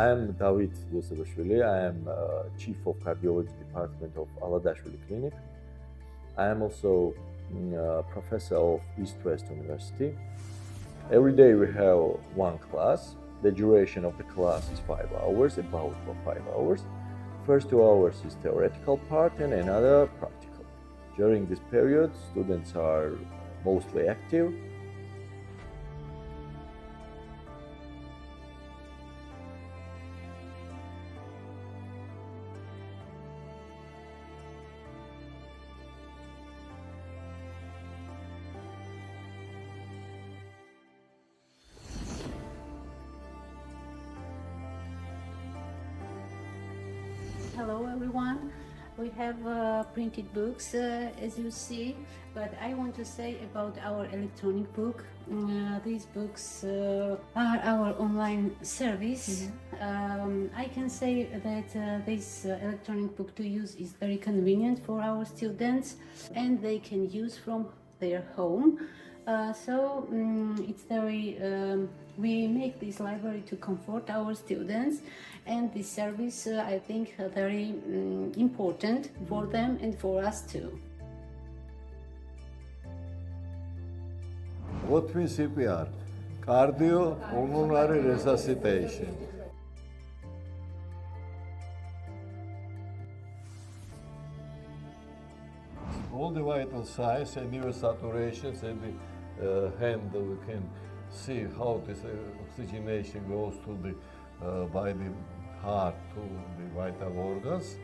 I am David Yosebashvili. I am Chief of Cardiology Department of Aladashvili Clinic. I am also Professor of East-West University. Every day we have one class. The duration of the class is 5 hours, about 5 hours. First 2 hours is theoretical part and another practical. During this period, students are mostly active. Hello everyone. We have printed books as you see, but I want to say about our electronic book. These books are our online service. I can say that this electronic book to use is very convenient for our students and they can use from their home. It's very we make this library to comfort our students, and this service I think very important for them and for us too. What means CPR? Cardiopulmonary resuscitation. All the vital signs and even saturations and the hand, we can see how this oxygenation goes to the by the heart to the vital organs.